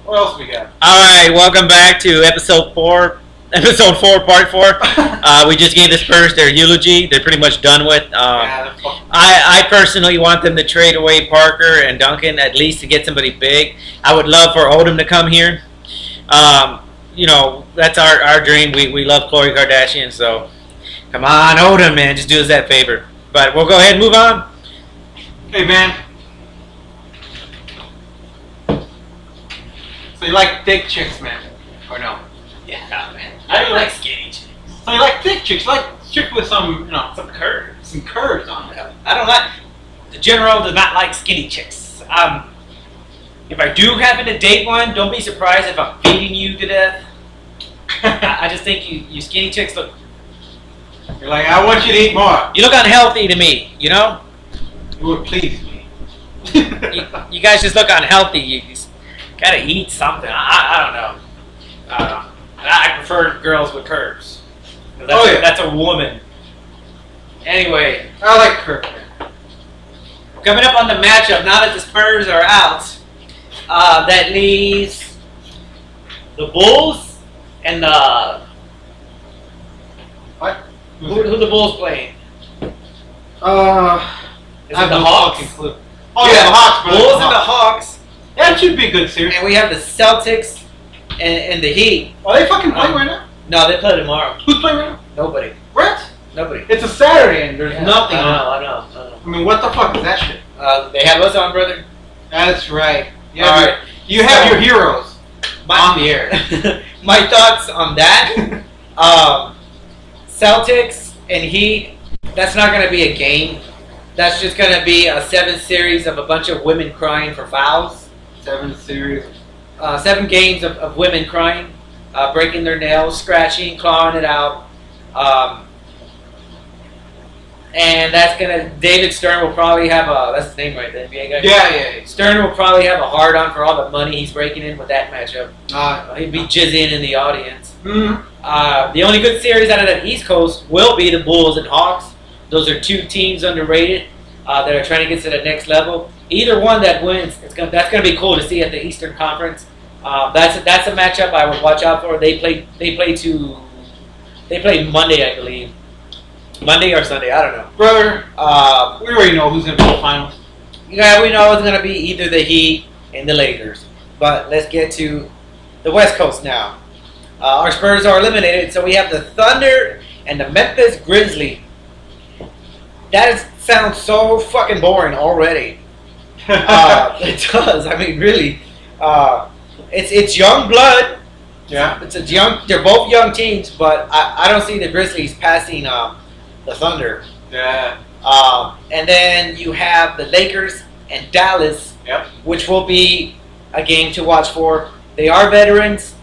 What else we got? All right, welcome back to episode 4, part 4. We just gave the Spurs their eulogy. They're pretty much done with. I personally want them to trade away Parker and Duncan at least to get somebody big. I would love for Odom to come here. You know, that's our dream. We love Khloe Kardashian, so come on, Odom, man, just do us that favor. But we'll go ahead and move on. Hey, man. So you like thick chicks, man? Or no? Yeah, man. I like skinny chicks. So you like thick chicks? You like chicks with some, Some curves. some curves on them. I don't like. The general does not like skinny chicks. If I do happen to date one, don't be surprised if I'm feeding you to death. I just think you skinny chicks look. You're like, I want you to eat more. You look unhealthy to me. You know. You would please me. You guys just look unhealthy. You just gotta eat something. I don't know. I prefer girls with curves. That's a woman. Anyway, I like curves, man. coming up on the matchup, now that the Spurs are out, that leaves the Bulls and the... What? Who the Bulls playing? Is I it have the no Hawks? fucking clue. Oh yeah, the Hawks, bro. Bulls and the Hawks. That should be a good series. And we have the Celtics and the Heat. Are they fucking playing right now? No, they play tomorrow. Who's playing right now? Nobody. What? Nobody. It's a Saturday and there's nothing on. I know. I mean, what the fuck is that shit? They have us on, brother. That's right. All right. You have your heroes on the air. My thoughts on that. Celtics and Heat, that's not going to be a game. That's just going to be a 7 series of a bunch of women crying for fouls. 7 series. 7 games of women crying, breaking their nails, scratching, clawing it out. And that's going to... David Stern will probably have a... That's his name right, the NBA guy? Yeah. Stern will probably have a hard-on for all the money he's breaking in with that matchup. He'd be jizzing in the audience. Mm-hmm. The only good series out of the East Coast will be the Bulls and Hawks. Those are 2 teams underrated that are trying to get to the next level. Either one that wins, that's going to be cool to see at the Eastern Conference. That's a matchup I would watch out for. They play Monday, I believe. Monday or Sunday, I don't know. Brother, we already know who's in the finals. Yeah, we know it's going to be either the Heat and the Lakers. But let's get to the West Coast now. Our Spurs are eliminated, so we have the Thunder and the Memphis Grizzlies. That sounds so fucking boring already. It does. I mean, really. It's young blood. Yeah. They're both young teams, but I don't see the Grizzlies passing the Thunder. Yeah. And then you have the Lakers and Dallas, Yep. which will be a game to watch for. They are veterans.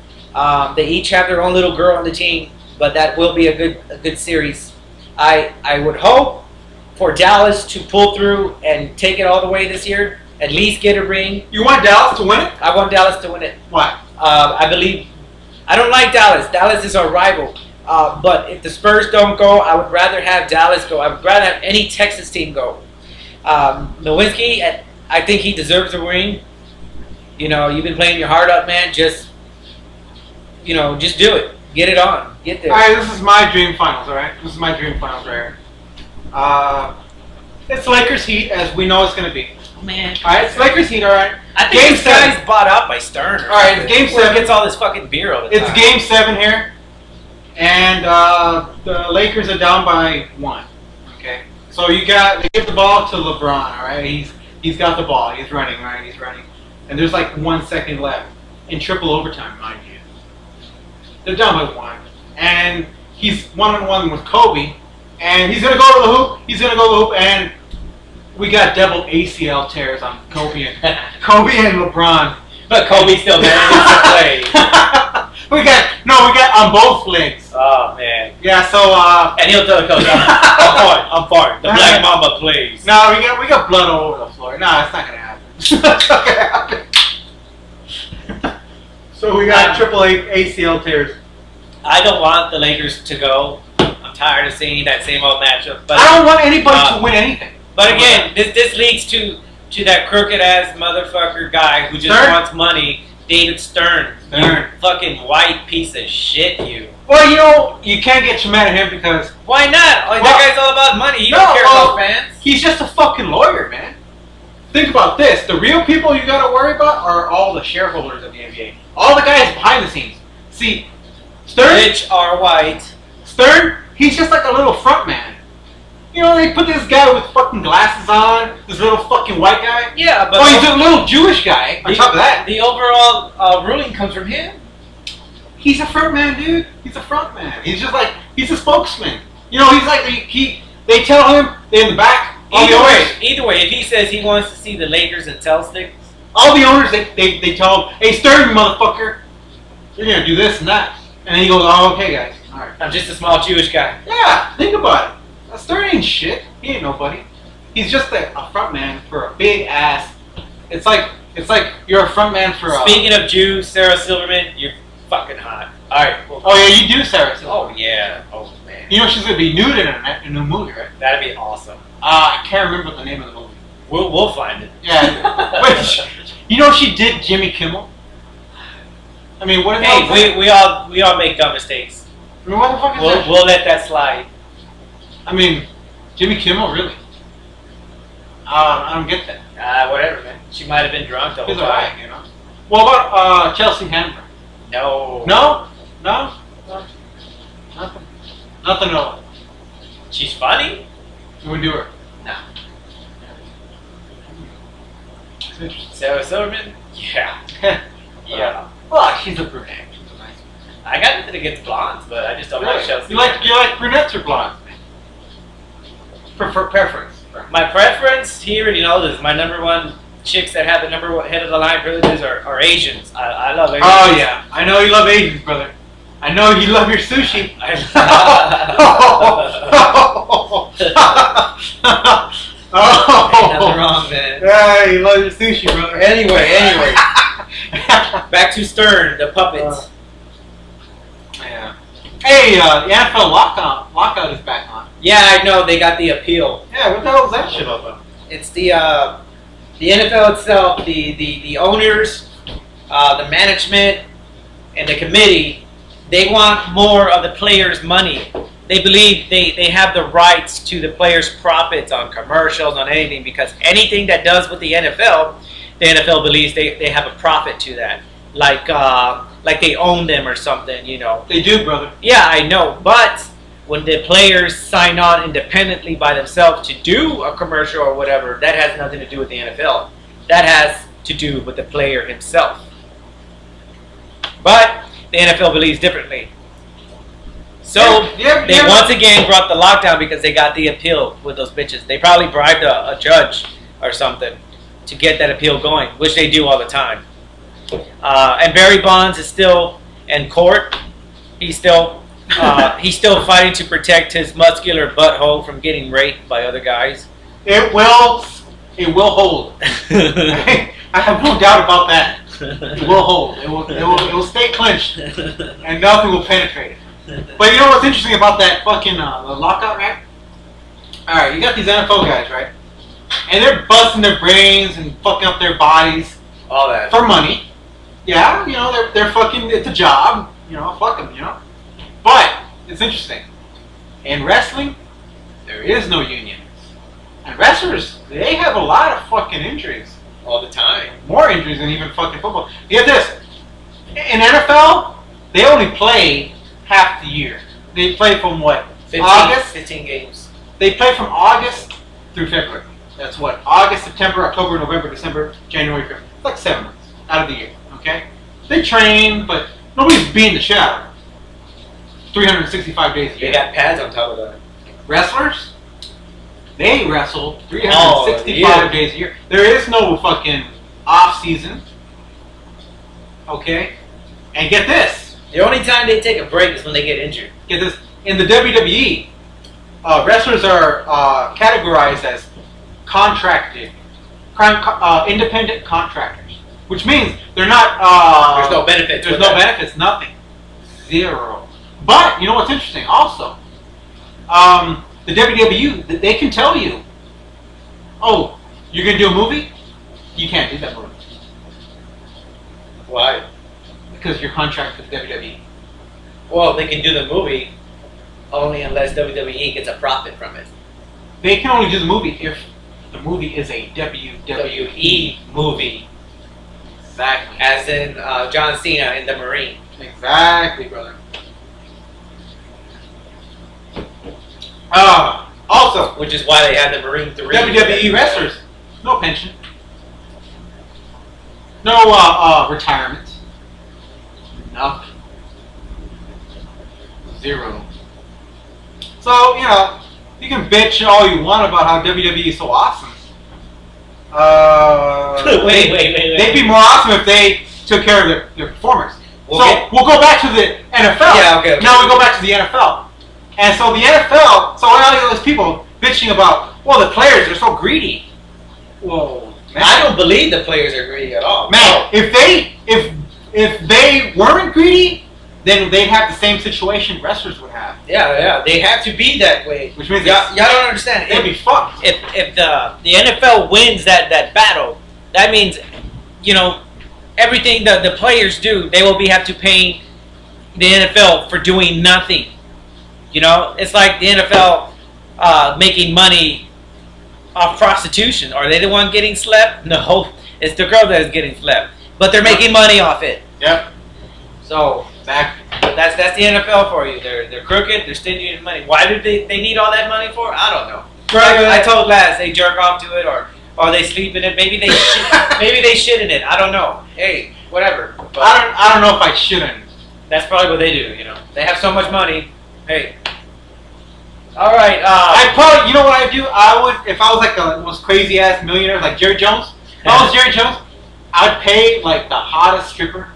They each have their own little girl on the team, but that will be a good series. I would hope for Dallas to pull through and take it all the way this year. At least get a ring. You want Dallas to win it? I want Dallas to win it. Why? I don't like Dallas. Dallas is our rival. But if the Spurs don't go, I would rather have Dallas go. I would rather have any Texas team go. Nowinski, I think he deserves a ring. You know, you've been playing your heart out, man. Just do it. Get it on. Get there. All right, this is my dream finals, all right? This is my dream finals right here. It's Lakers Heat, as we know it's going to be. Oh, man. All right, it's Lakers Heat, all right? I think Game this 7. guy's bought out by Stern. All right, it's Game 7. He gets all this fucking beer all the time. It's Game 7 here, and the Lakers are down by 1. Okay, so they give the ball to LeBron. All right, he's got the ball. He's running, right? He's running, and there's like 1 second left in triple overtime, mind you. They're down by 1, and he's 1-on-1 with Kobe, and he's gonna go to the hoop. He's gonna go to the hoop, and we got double ACL tears on Kobe and LeBron. But Kobe still manages to play. we got on both legs. Oh man. Yeah, so and he'll tell the coach, I'm fine. The Black Mamba plays. No, we got blood all over the floor. No, it's not gonna happen. It's not gonna happen. So we got triple ACL tears. I don't want the Lakers to go. I'm tired of seeing that same old matchup. But I don't want anybody to win anything. But again, this leads to to that crooked ass motherfucker guy who just wants money, David Stern. You fucking white piece of shit, you. Well, you know, you can't get too mad at him because... Why not? Like, that guy's all about money. He don't care about fans. He's just a fucking lawyer, man. Think about this. The real people you gotta worry about are all the shareholders of the NBA. All the guys behind the scenes. See, Stern... Rich are white. Stern, he's just like a little front man. You know, they put this guy with fucking glasses on, this little fucking white guy. Yeah, but... Oh, he's a little Jewish guy on top of that. The overall ruling comes from him. He's a front man, dude. He's a front man. He's just like, he's a spokesman. You know, he's like, they tell him, they're in the back. Either way, if he says he wants to see the Lakers and Celtics, all the owners, they tell him, hey, Stern, motherfucker, you're going to do this and that. And then he goes, oh, okay, guys. All right. I'm just a small Jewish guy. Yeah, think about it. Stern ain't shit. He ain't nobody. He's just a front man for a big ass. It's like you're a front man for a... Speaking of Jews, Sarah Silverman, you're fucking hot. All right. Well, oh, yeah, you do, Sarah Silverman. Oh, yeah. Oh, man. You know she's going to be nude in a new movie, right? That'd be awesome. I can't remember the name of the movie. We'll find it. Yeah. Wait, you know she did Jimmy Kimmel? I mean, what? Hey, we all make dumb mistakes. I mean, what the fuck is that? We'll let that slide. I mean, Jimmy Kimmel, really? I don't get that. Whatever, man. She might have been drunk the whole time. Right, you know. What about Chelsea Handler? No. No? No? No. Nothing. Nothing at all. She's funny? You wouldn't do her? No. Sarah Silverman? Yeah. Yeah. Well, she's a brunette. She's a nice one. I got nothing against blondes, but I just don't like Chelsea. You like brunettes or blondes? Preference. My preference here, and you know this, my number one chicks that have the number one head of the line privileges are Asians. I love Asians. Oh yeah, I know you love Asians, brother. I know you love your sushi. Ain't nothing wrong, man. Yeah, you love your sushi, brother. Anyway. Back to Stern, the puppets. Yeah. Hey, the NFL lockout is back on. Yeah, I know. They got the appeal. Yeah, what the hell is that shit about? It's the NFL itself, the owners, the management, and the committee. They want more of the players' money. They believe they have the rights to the players' profits on commercials, on anything, because anything that does with the NFL believes they have a profit to that. Like they own them or something, you know. They do, brother. Yeah, I know. But when the players sign on independently by themselves to do a commercial or whatever, that has nothing to do with the NFL. That has to do with the player himself. But the NFL believes differently. So they once again brought the lockdown because they got the appeal with those bitches. They probably bribed a judge or something to get that appeal going, which they do all the time. And Barry Bonds is still in court. He's still fighting to protect his muscular butthole from getting raped by other guys. It will hold. I have no doubt about that. It will hold. It will stay clenched, and nothing will penetrate it. But you know what's interesting about that fucking the lockout, right? All right, you got these NFL guys, right? And they're busting their brains and fucking up their bodies, all that for money. Yeah, you know they're fucking. It's a job. You know, fuck them. You know. But it's interesting. In wrestling, there is no unions, and wrestlers they have a lot of fucking injuries. All the time. More injuries than even fucking football. Get this. In NFL, they only play half the year. They play from what? 15 games. They play from August through February. That's what? August, September, October, November, December, January, February. It's like 7 months out of the year. Okay? They train, but nobody's beating the shit out of them. 365 days a year. They got pads on top of that. Wrestlers? They wrestle 365 days a year. There is no fucking off season. Okay? And get this. The only time they take a break is when they get injured. Get this. In the WWE, wrestlers are categorized as independent contractors. Which means they're not... there's no benefits. There's no benefits. Nothing. Zero. But, you know what's interesting? Also, the WWE, they can tell you, oh, you're going to do a movie? You can't do that movie. Why? Because your contract with WWE. Well, they can do the movie only unless WWE gets a profit from it. They can only do the movie if the movie is a WWE movie. Exactly. As in John Cena in The Marine. Exactly, brother. Also, which is why they had the Marine 3. WWE wrestlers, no pension. No retirement. Nothing. Zero. So, you know, you can bitch all you want about how WWE is so awesome. Wait. They'd be more awesome if they took care of their performers. We'll go back to the NFL. Yeah, okay. Now we go back to the NFL. And so the NFL, so all those people bitching about, well, the players are so greedy. Whoa, man. I don't believe the players are greedy at all. Man, if they weren't greedy, then they'd have the same situation wrestlers would have. Yeah, they have to be that way. Which means y'all don't understand. They'd be fucked. If the NFL wins that battle, that means, you know, everything the players do, they will have to pay the NFL for doing nothing. You know, it's like the NFL making money off prostitution. Are they the one getting slept? No, it's the girl that is getting slept. But they're making money off it. Yep. So exactly. That's the NFL for you. They're crooked. They're stingy in money. Why do they need all that money for? I don't know. I told Laz they jerk off to it, or they sleep in it. Maybe they shit in it. I don't know. Hey, whatever. But I don't know if I shouldn't. That's probably what they do. You know, they have so much money. Hey. All right. I probably, you know what I do? I would, if I was like the most crazy ass millionaire like Jerry Jones. If I was Jerry Jones, I would pay like the hottest stripper.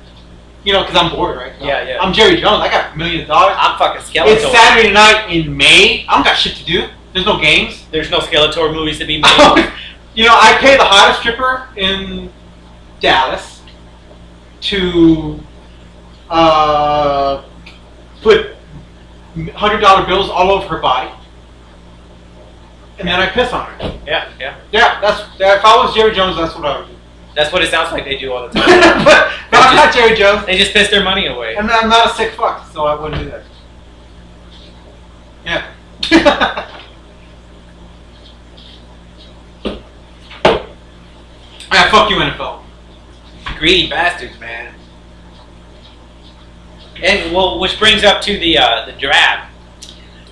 You know, because I'm bored, right? Yeah. I'm Jerry Jones. I got millions of dollars. I'm fucking Skeletor. It's Saturday night in May. I don't got shit to do. There's no games. There's no Skeletor movies to be made. You know, I pay the hottest stripper in Dallas to put $100 bills all over her body, and then I piss on her. Yeah. If I was Jerry Jones, that's what I would do. That's what it sounds like they do all the time. but I'm not Jerry Jones. They just piss their money away. And I'm not a sick fuck, so I wouldn't do that. Yeah. Yeah, fuck you, NFL. Greedy bastards, man. And well, which brings up to the draft.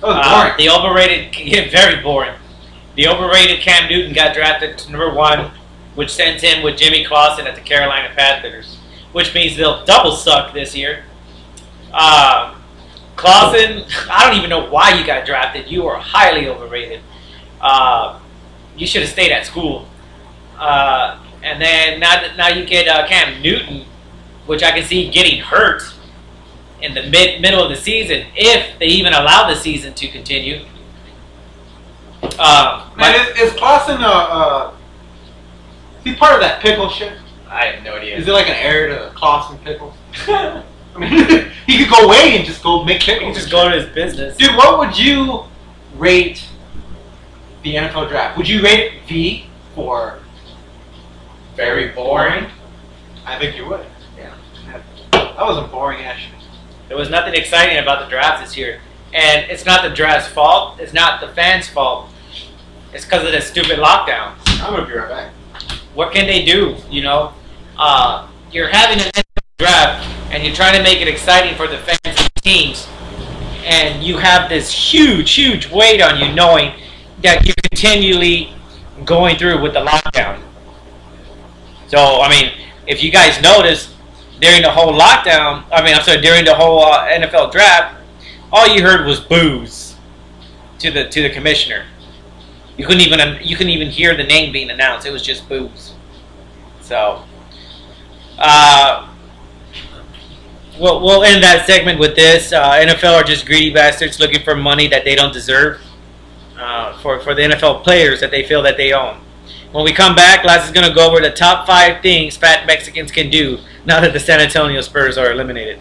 Oh, boring. The overrated, very boring. The overrated Cam Newton got drafted to #1, which sends him with Jimmy Clausen at the Carolina Panthers, which means they'll double suck this year. Clausen, I don't even know why you got drafted. You are highly overrated. You should have stayed at school. And then now you get Cam Newton, which I can see getting hurt in the middle of the season if they even allow the season to continue. Man, is Clausen is he part of that pickle shit? I have no idea. Is it like an heir to Clausen Pickles? I mean, he could go away and just go make pickles. He can just go to his business. Dude, what would you rate the NFL draft? Would you rate it V for very boring? I think you would. Yeah. That was a boring ass shit. There was nothing exciting about the draft this year. And it's not the draft's fault. It's not the fans' fault. It's because of the stupid lockdown. I'm going to be right back. What can they do, you know? You're having an NFL draft, and you're trying to make it exciting for the fans and the teams. And you have this huge weight on you knowing that you're continually going through with the lockdown. So, I mean, if you guys noticed, during the whole lockdown, during the whole NFL draft, all you heard was boos to the commissioner. You couldn't even hear the name being announced. It was just boos. So, we'll end that segment with this. NFL are just greedy bastards looking for money that they don't deserve for the NFL players that they feel that they own. When we come back, Laz is going to go over the top 5 things fat Mexicans can do now that the San Antonio Spurs are eliminated.